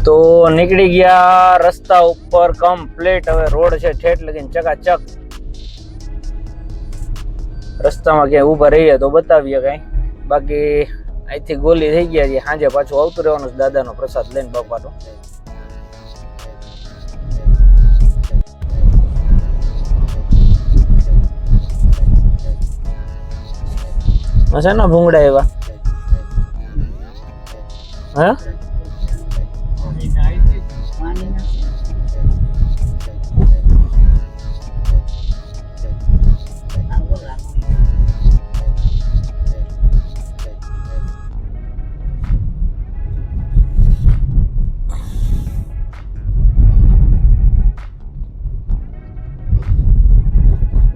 તો નીકળી ગયા રસ્તા ઉપર કમ્પ્લીટ. હવે રોડ છે ઠેઠ લગીને ચકાચક. રસ્તામાં ક્યાંય ઊભા રહીએ તો બતાવીએ કઈ. બાકી અહીંથી ગોલી થઈ ગયા છે. સાંજે પાછું આવતું રહેવાનું છે દાદાનો પ્રસાદ લઈને બાપાનો. છે ને ભૂંગળા એવા હે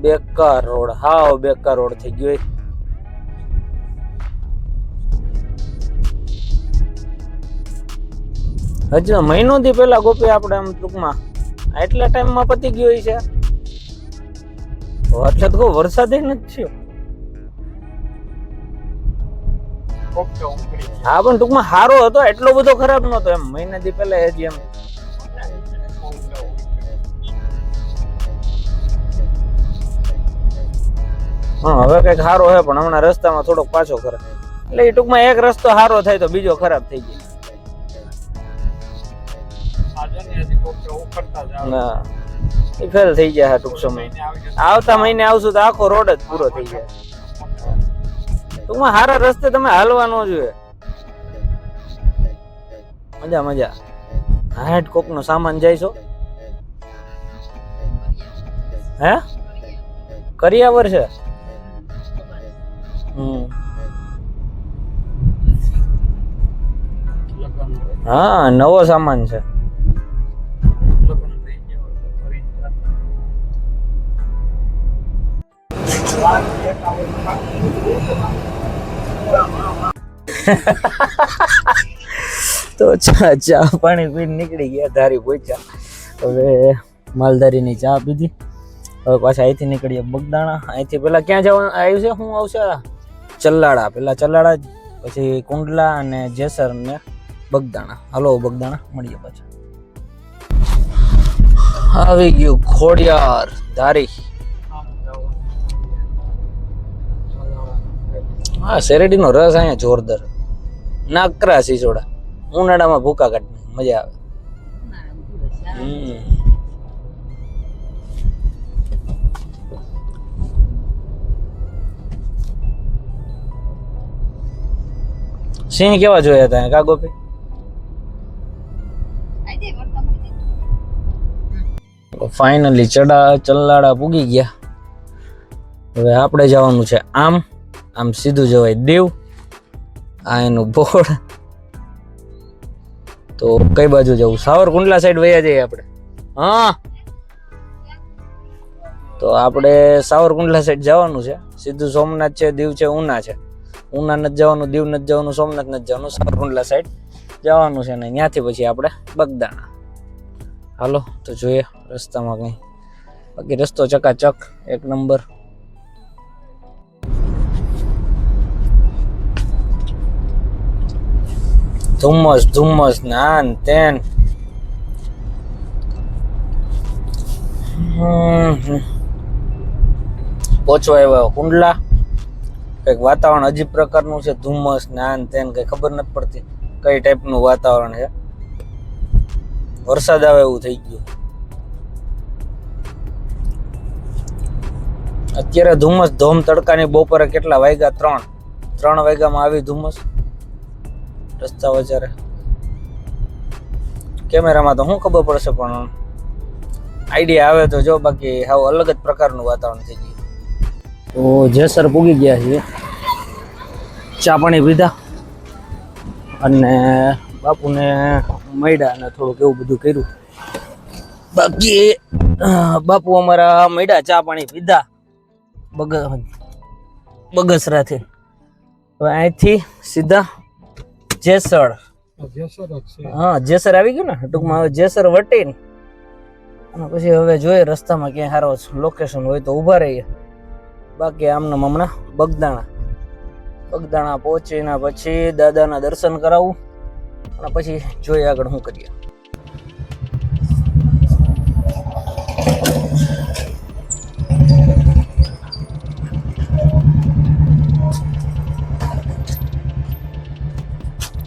બેકાર રોડ, હાવ બેકાર રોડ થઈ ગયો. હજુ મહિનોથી પેલા ગોપી આપણે આમ ટૂંકમાં એટલા ટાઈમમાં પતી ગયો છે. એટલે તો વરસાદ નથી થયો. હા પણ ટૂંકમાં સારો હતો, એટલો બધો ખરાબ નતો એમ. મહિનાથી પેલા હજી એમ હા હવે કઈક સારો છે પણ હમણાં રસ્તામાં થોડોક પાછો ખરાબ. એટલે એ ટૂંકમાં એક રસ્તો સારો થાય તો બીજો ખરાબ થઈ જાય. ના એ ફેલ થઈ જાય ટૂંક સમય. આવતા મહિને આવશું તો આખો રોડ જ પૂરો થઈ જાય. ટૂંકમાં સારા રસ્તે તમે હાલવા ન જોઈએ. મજા મજા. હાટ કોક નો સામાન જાય છો હે કરિયાવર છે. હા નવો સામાન છે. તો ચા પાણી પીને નીકળી ગયા. ધારી પહોંચ્યા. હવે માલધારીની ચા પીધી. હવે પાછા અહીંથી નીકળીએ બગદાણા. અહીંથી પેલા ક્યાં જવાનું આવ્યું છે? શું આવશે? ચલ્લાડા. પેલા ચલ્લાડા, પછી કુંડલા અને જેસર ને બગદાણા. હાલો બગદાણા મળીએ પાછા. આવી ગયું ખોડિયાર ધારી. હા શેરડીનો રસ અહીંયા જોરદાર. નાકરા સિસોડા ઉનાળામાં ભૂકા કાઢને મજા આવે. સિંહ કેવા જોયા હતા કા ગોપી? ફાઇનલી ચલ્લાડા પૂગી ગયા. હવે આપણે જવાનું છે આમ સીધું જવાય દેવ. આ એનું બોર્ડ. તો કઈ બાજુ જવું? સાવરકુંડલા સાઈડ વયા જઈએ આપણે. હા તો આપણે સાવરકુંડલા સાઈડ જવાનું છે. સીધું સોમનાથ છે, દીવ છે, ઉના છે. ઉના નથી જવાનું, દીવ નથી જવાનું, સોમનાથ નથી જવાનું, સાવરકુંડલા સાઈડ જવાનું છે. ને ત્યાંથી પછી આપણે બગદાણા. હાલો તો જોઈએ રસ્તામાં કઈ. બાકી રસ્તો ચકાચક એક નંબર. ધુમ્મસ નાન તેન. પહોંચવા આવ્યા કુંડલા. કઈક વાતાવરણ અજીબ પ્રકારનું છે. ધુમ્મસ નાન તેન કઈ ખબર નથી પડતી કઈ ટાઈપનું વાતાવરણ છે. વરસાદ આવે એવું થઈ ગયું. અત્યારે ધુમ્મસ ધોમ તડકાની. બપોરે કેટલા વાગ્યા? 3 વાગ્યામાં આવી ધુમ્મસ રસ્તા વચારે. કેમેરામાં તો શું ખબર પડશે પણ આઈડિયા આવે તો જો. બાકી હાવ અલગ જ પ્રકારનું વાતાવરણ થઈ ગયું. તો જેસર પૂગી ગયા છીએ. ચા પાણી પીધા અને બાપુને મળ્યા અને થોડુંક એવું બધું કર્યું. બાકી બાપુ અમારા મળ્યા, ચા પાણી પીધા બગસરાથી. હવે અહીંથી સીધા જેસર. હા જેસર આવી ગયું ને ટૂંકમાં. હવે જેસર વટીને અને પછી હવે જોઈએ રસ્તામાં ક્યાંય સારો લોકેશન હોય તો ઊભા રહીએ. બાકી આમને હમણાં બગદાણા પહોંચીને પછી દાદાના દર્શન કરાવું અને પછી જોઈએ આગળ શું કરીએ.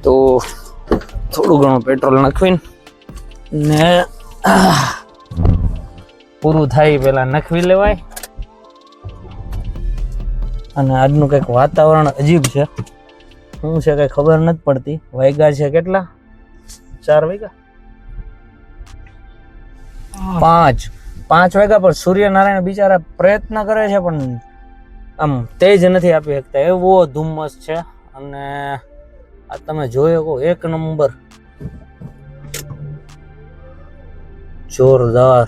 તો થોડું ઘણું પેટ્રોલ નાખવીને ને પૂરું થાય પેલા નાખવી લેવાય. અને આજનું કંઈક વાતાવરણ અજીબ છે. શું છે કઈ ખબર નથી પડતી. વાગ્યા છે કેટલા? 4 વાગ્યા, 5 વાગ્યા પર સૂર્યનારાયણ બિચારા પ્રયત્ન કરે છે પણ આમ તેજ નથી આપી શકતા, એવો ધુમ્મસ છે. અને આ તમે જોઈ શકો, એક નંબર જોરદાર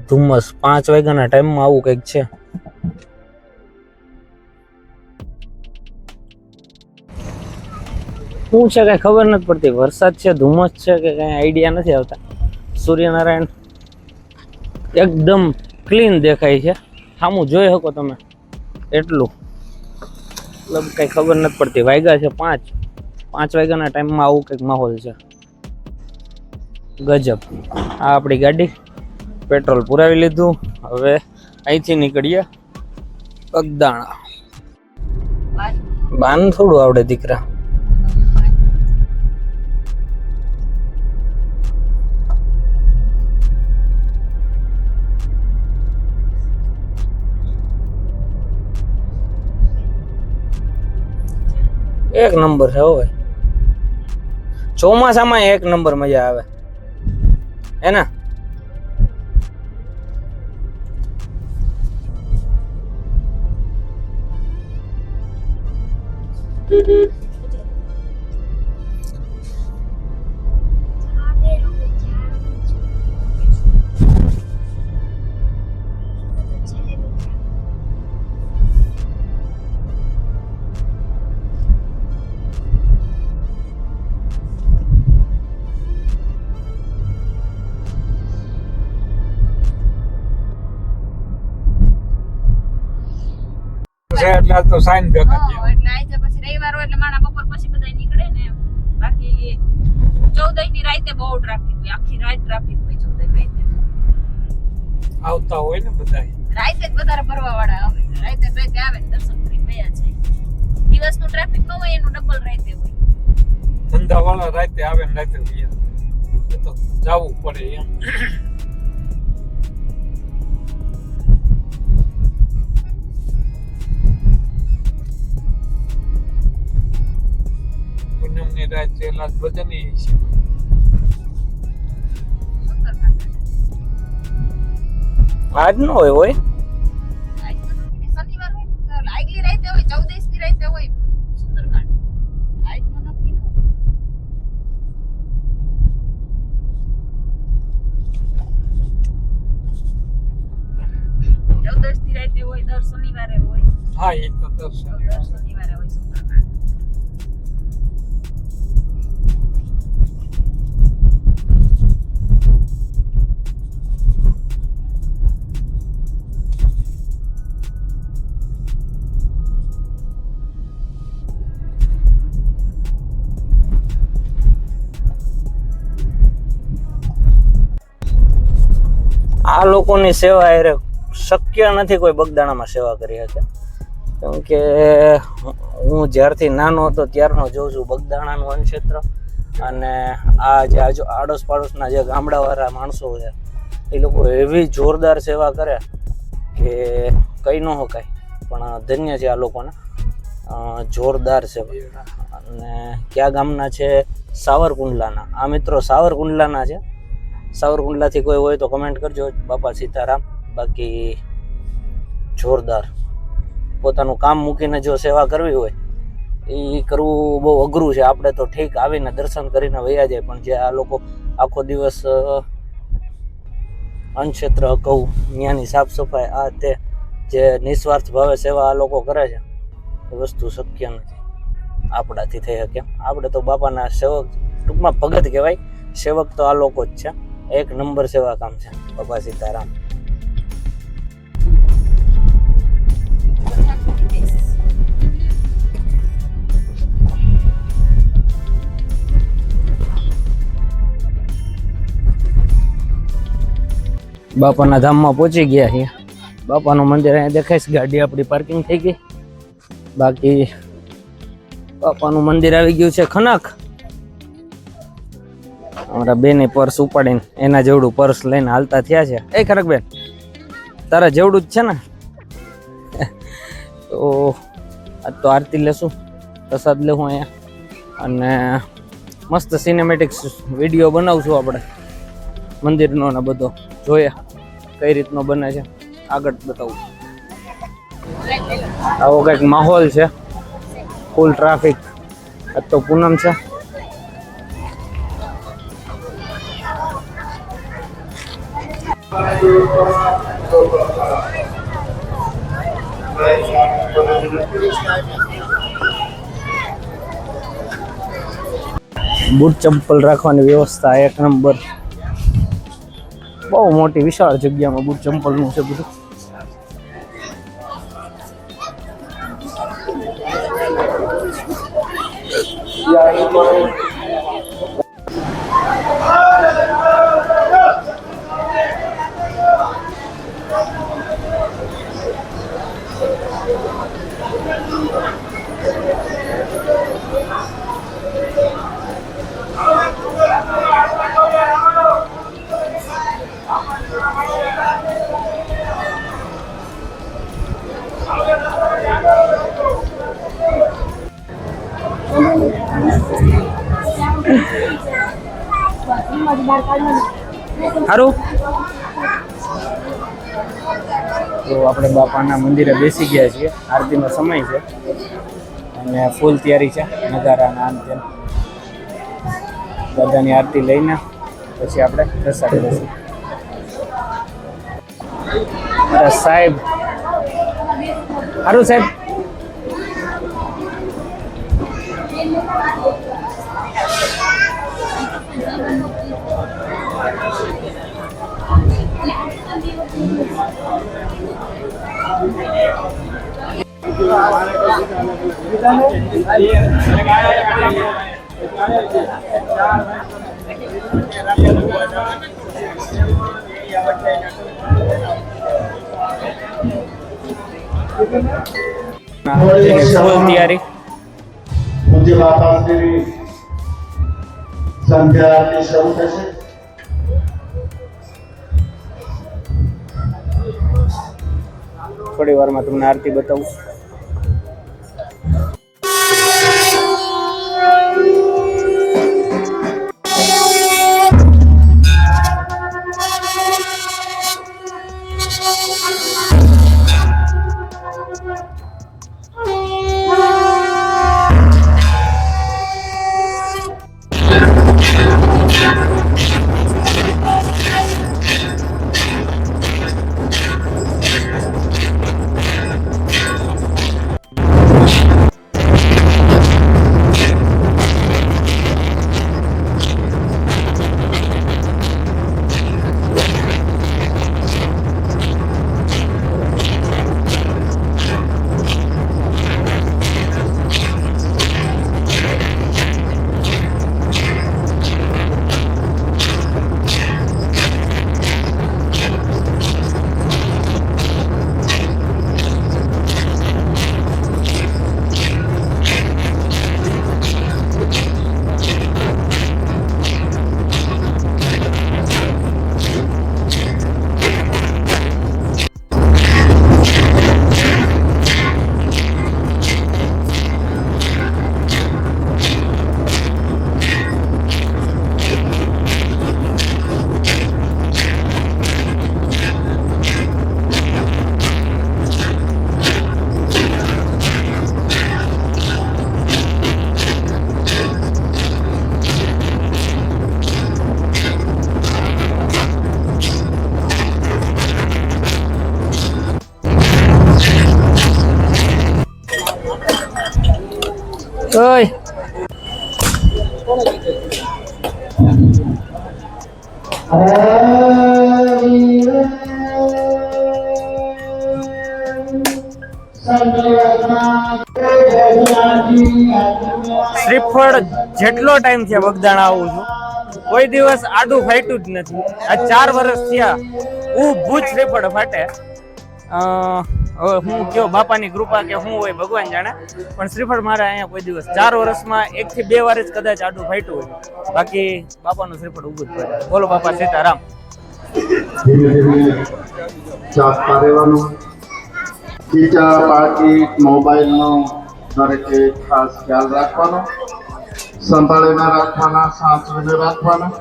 ધુમ્મસ. 5 વાગ્યાના ટાઈમમાં આવું કંઈક છે. શું છે કઈ ખબર નથી પડતી. વરસાદ છે, ધુમ્મસ છે કે કઈ આઈડિયા નથી આવતા. સૂર્યનારાયણ એકદમ ક્લીન દેખાય છે, સામું જોઈ શકો તમે એટલું. મતલબ કઈ ખબર નથી પડતી. વાગ્યા છે 5 વાગ્યાના ટાઈમમાં આવું કંઈક માહોલ છે. ગજબ. આ આપણી ગાડી, પેટ્રોલ પુરાવી લીધું. હવે અહીંથી નીકળીએ બગદાણા. બાન થોડું આવડે દીકરા. એક નંબર છે હવે. ચોમાસામાં એક નંબર મજા આવે હે ને. એટલે તો સાઈન ભેગા છે. એટલે આજે પછી રવિવાર હોય એટલે માણા બપોર પછી બધા નીકળે ને. બાકી 14 ની રાતે બહુ ટ્રાફિક હોય, આખી રાત ટ્રાફિક હોય. 14 રાતે આવતા હોય ને બધા. રાતે જ વધારે ભરવા વાળા આવે. રાતે આવે ને દર્શન કરી ગયા છે. દિવસનું ટ્રાફિક ન હોય એનું ડબલ રાતે હોય. ધંધા વાળા રાતે આવે ને રાતે ગયા. તો જવું પડે એમ. પૂનમની રાત છે, લાત બધાની છે. આજ નો હોય હોય શનિવાર હોય તો આગલી રાતે હોય, 14 ની રાતે હોય સુંદરકાંડ. આજનો નક્કી ન હોય. 14 ની રાતે હોય, દર શનિવારે હોય. હા, એ તો દર્શન દર શનિવારે હોય સુંદરકાંડ. આ લોકોની સેવા એ શક્ય નથી કોઈ બગદાણામાં સેવા કરી શકે. કેમ કે હું જ્યારથી નાનો હતો ત્યારનો જોઉં છું બગદાણાનું વનક્ષેત્ર. અને આ જે આડોશ પાડોશના જે ગામડાવાળા માણસો છે એ લોકો એવી જોરદાર સેવા કરે કે કહી ન શકાય. પણ ધન્ય છે આ લોકોને, જોરદાર સેવા. અને કયા ગામના છે? સાવરકુંડલાના. આ મિત્રો સાવરકુંડલાના છે. સાવરકુંડલાથી કોઈ હોય તો કમેન્ટ કરજો. બાપા સીતારામ. બાકી જોરદાર. પોતાનું કામ મૂકીને જો સેવા કરવી હોય એ કરવું બહુ અઘરું છે. આપણે તો ઠીક આવીને દર્શન કરીને વયા જાય, પણ જે આ લોકો આખો દિવસ અન્નક્ષેત્ર કહું, ત્યાંની સાફ સફાઈ, આ તે જે નિસ્વાર્થ ભાવે સેવા આ લોકો કરે છે એ વસ્તુ શક્ય નથી આપણાથી થઈ શકે. આપણે તો બાપાના સેવક, ટૂંકમાં ભગત કહેવાય. સેવક તો આ લોકો જ છે. એક નંબર સેવા કામ છે. બાપા સીતારામ. બાપાના ધામમાં પહોંચી ગયા છીએ. બાપાનું મંદિર અહીંયા દેખાય છે. ગાડી આપણી પાર્કિંગ થઈ ગઈ. બાકી બાપાનું મંદિર આવી ગયું છે ખનક. અમારા બેને પર્સ ઉપાડીને એના જેવડું પર્સ લઈને હાલતા થયા છે. એ ખનકબેન તારા જેવડું જ છે ને? તો આજ તો આરતી લેશું, પ્રસાદ લેવું અહીંયા અને મસ્ત સિનેમેટિક્સ વિડીયો બનાવશું આપણે મંદિરનો ને બધો. જોઈએ કઈ રીતનો બને છે, આગળ બતાવું. આવો કંઈક માહોલ છે, ફૂલ ટ્રાફિક. આજ તો પૂનમ છે. બૂટ ચંપલ રાખવાની વ્યવસ્થા એક નંબર. બહુ મોટી વિશાળ જગ્યામાં બૂટ ચંપલનું છે બધું. સારું, તો આપણે બાપાના મંદિરે બેસી ગયા છીએ. આરતીનો સમય છે અને ફૂલ તૈયારી છે નગારાના અંતે. દાદાની આરતી લઈને પછી આપણે પ્રસાદ લઈશું. સાહેબ સારું સાહેબ. ફૂલ તૈયારી. પૂજ્ય બાપાશ્રીની સંધ્યા આરતી શરૂ થશે. થોડી વારમાં તમને આરતી બતાવું. ઓય શ્રીફળ જેટલો ટાઈમ છે બગદાણા આવું છું કોઈ દિવસ આડું ફાટ્યું જ નથી. આ 4 વર્ષ થયા ઊભું જ શ્રીફળ ફાટે. હવે હું કયો બાપાની કૃપા કે શું હોય ભગવાન જાણે, પણ શ્રીફળ મારે અહીંયા કોઈ દિવસ 4 વર્ષમાં 1 થી 2 વાર જ કદાચ આડું ફાટ્યું હોય, બાકી બાપાનું શ્રીફળ ઊભું જ ફાટે. બોલો બાપા સીતારામ. ધીમે ધીમે ચાપતા રહેવાનું. ચીચા પાકીટ મોબાઈલનો દરેકે ખાસ ખ્યાલ રાખવાનો, સંભાળીને રાખવાના, સાચવીને રાખવાના.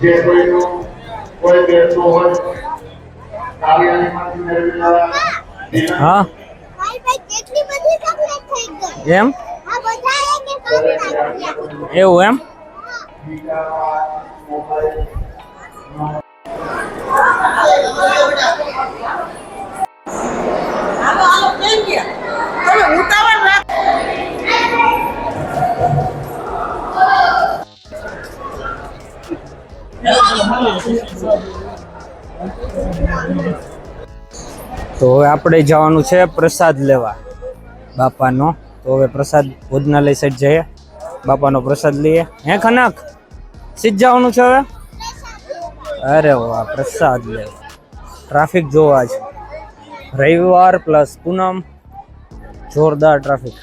જે કોઈનું કોઈ બેઠું હોય કાર્યાલયમાંથી મેળવી લાવવા. હા ભાઈ કેટલી બધી કમ્પ્લીટ થઈ ગઈ. એમ આ બધા એક એક કામ લાગ્યા. એવું એમ. તો હવે આપણે જવાનું છે પ્રસાદ લેવા બાપાનો. તો હવે પ્રસાદ ભોજનાલય સાઈડ જઈએ, બાપાનો પ્રસાદ લઈએ. હે ખનક સીધ જવાનું છે હવે. અરે વાહ, પ્રસાદ લેવા. ટ્રાફિક જોવા છે, રવિવાર પ્લસ પૂનમ, જોરદાર ટ્રાફિક.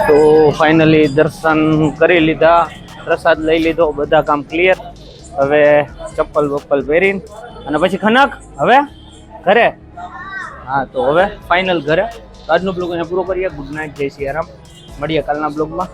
તો ફાઇનલી દર્શન કરી લીધા, પ્રસાદ લઈ લીધો, બધા કામ ક્લિયર. હવે ચપ્પલ બપ્પલ પહેરીને અને પછી ખનક હવે ઘરે. હા તો હવે ફાઇનલ ઘરે. આજનો બ્લોગ અહીંયા પૂરો કરીએ. ગુડ નાઇટ, જય સિયારામ. મળીએ કાલના બ્લોગમાં.